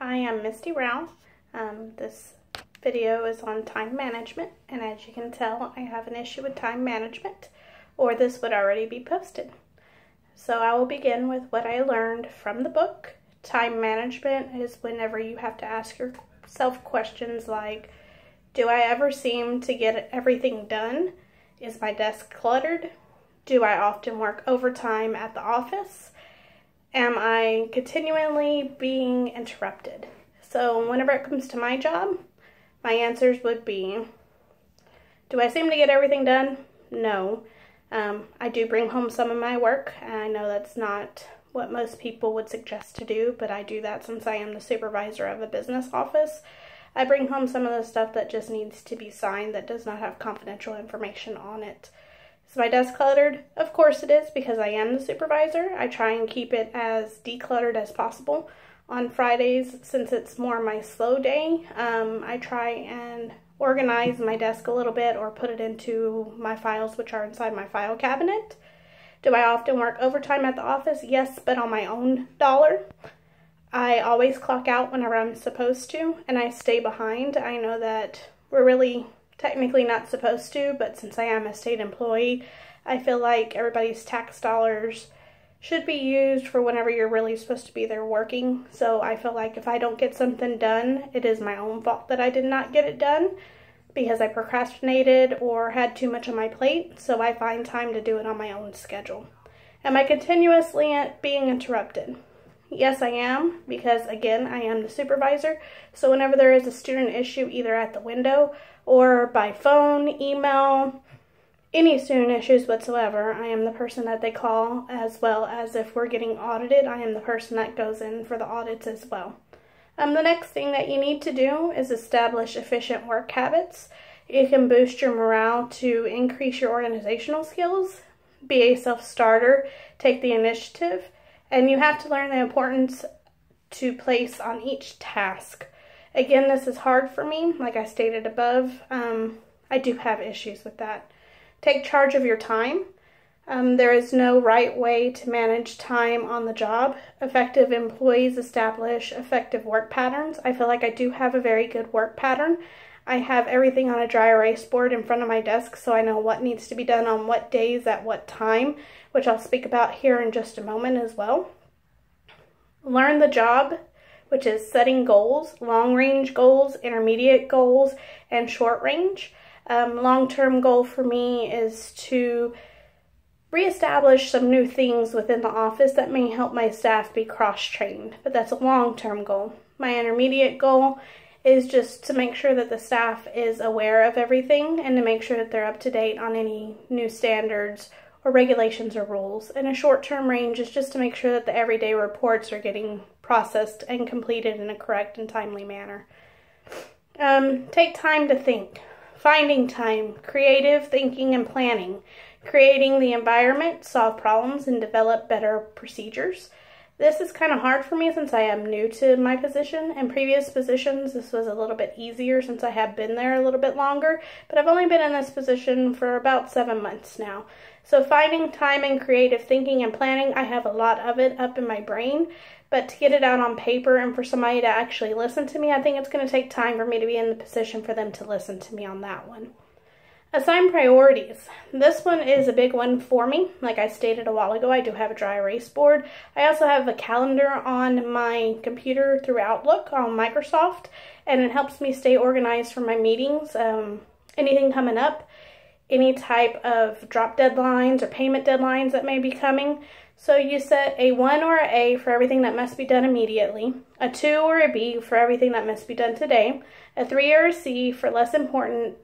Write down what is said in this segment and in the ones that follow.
Hi, I'm Misty Rao. This video is on time management, and as you can tell, I have an issue with time management, or this would already be posted. So I will begin with what I learned from the book. Time management is whenever you have to ask yourself questions like, do I ever seem to get everything done? Is my desk cluttered? Do I often work overtime at the office? Am I continually being interrupted? So whenever it comes to my job, my answers would be, do I seem to get everything done? No. I do bring home some of my work, and I know that's not what most people would suggest to do, but I do that since I am the supervisor of a business office. I bring home some of the stuff that just needs to be signed that does not have confidential information on it. Is my desk cluttered? Of course it is, because I am the supervisor. I try and keep it as decluttered as possible. On Fridays, since it's more my slow day, I try and organize my desk a little bit or put it into my files, which are inside my file cabinet. Do I often work overtime at the office? Yes, but on my own dollar. I always clock out whenever I'm supposed to, and I stay behind. I know that we're really technically not supposed to, but since I am a state employee, I feel like everybody's tax dollars should be used for whenever you're really supposed to be there working. So I feel like if I don't get something done, it is my own fault that I did not get it done because I procrastinated or had too much on my plate, so I find time to do it on my own schedule. Am I continuously being interrupted? Yes, I am, because again, I am the supervisor. So whenever there is a student issue, either at the window or by phone, email, any student issues whatsoever, I am the person that they call, as well as if we're getting audited, I am the person that goes in for the audits as well. The next thing that you need to do is establish efficient work habits. It can boost your morale to increase your organizational skills, be a self-starter, take the initiative, and you have to learn the importance to place on each task. Again, this is hard for me, like I stated above. I do have issues with that. Take charge of your time. There is no right way to manage time on the job. Effective employees establish effective work patterns. I feel like I do have a very good work pattern. I have everything on a dry erase board in front of my desk, so I know what needs to be done on what days at what time, which I'll speak about here in just a moment as well. Learn the job, which is setting goals, long-range goals, intermediate goals, and short-range. Long-term goal for me is to reestablish some new things within the office that may help my staff be cross-trained, but that's a long-term goal. My intermediate goal is just to make sure that the staff is aware of everything and to make sure that they're up to date on any new standards or regulations or rules. And a short-term range is just to make sure that the everyday reports are getting processed and completed in a correct and timely manner. Take time to think. Finding time, creative thinking and planning, creating the environment, solve problems, and develop better procedures. This is kind of hard for me since I am new to my position. In previous positions, this was a little bit easier since I have been there a little bit longer, but I've only been in this position for about 7 months now. So finding time and creative thinking and planning, I have a lot of it up in my brain, but to get it out on paper and for somebody to actually listen to me, I think it's going to take time for me to be in the position for them to listen to me on that one. Assign priorities. This one is a big one for me. Like I stated a while ago, I do have a dry erase board. I also have a calendar on my computer through Outlook on Microsoft, and it helps me stay organized for my meetings. Anything coming up, any type of drop deadlines or payment deadlines that may be coming. So you set a 1 or an A for everything that must be done immediately, a 2 or a B for everything that must be done today, a 3 or a C for less important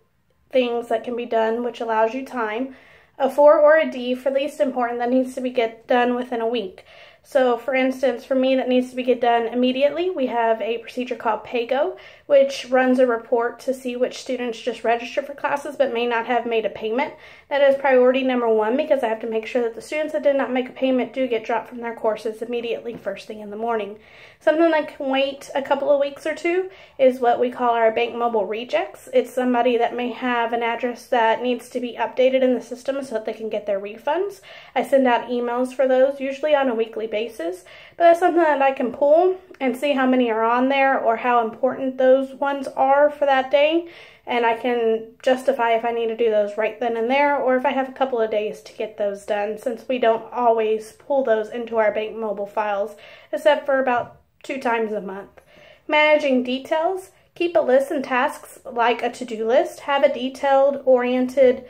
things that can be done, which allows you time, a 4 or a D for least important that needs to be done within a week. So for instance, for me that needs to be done immediately, we have a procedure called PAYGO, which runs a report to see which students just registered for classes but may not have made a payment. That is priority number 1 because I have to make sure that the students that did not make a payment do get dropped from their courses immediately first thing in the morning. Something that can wait a couple of weeks or two is what we call our bank mobile rejects. It's somebody that may have an address that needs to be updated in the system so that they can get their refunds. I send out emails for those usually on a weekly basis but that's something that I can pull and see how many are on there or how important those ones are for that day. And I can justify if I need to do those right then and there, or if I have a couple of days to get those done, since we don't always pull those into our bank mobile files, except for about 2 times a month. Managing details. Keep a list and tasks like a to-do list. Have a detailed, oriented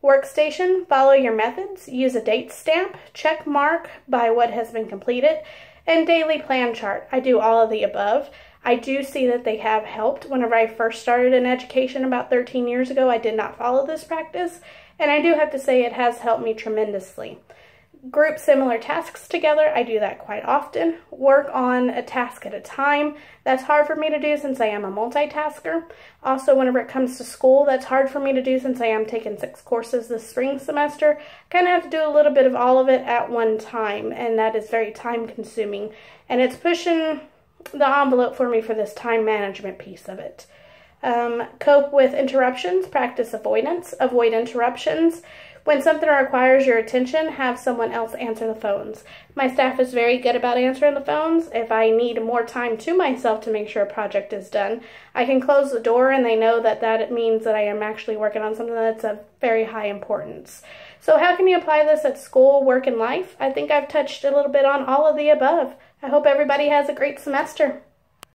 workstation. Follow your methods. Use a date stamp. Check mark by what has been completed. And daily plan chart. I do all of the above. I do see that they have helped. Whenever I first started in education about 13 years ago, I did not follow this practice, and I do have to say it has helped me tremendously. Group similar tasks together. I do that quite often. Work on a task at a time. That's hard for me to do since I am a multitasker. Also, whenever it comes to school, that's hard for me to do since I am taking 6 courses this spring semester. Kind of have to do a little bit of all of it at one time, and that is very time consuming, and it's pushing the envelope for me for this time management piece of it. Cope with interruptions, practice avoidance, avoid interruptions. When something requires your attention, have someone else answer the phones. My staff is very good about answering the phones. If I need more time to myself to make sure a project is done, I can close the door and they know that that means that I am actually working on something that's of very high importance. So how can you apply this at school, work, and life? I think I've touched a little bit on all of the above. I hope everybody has a great semester.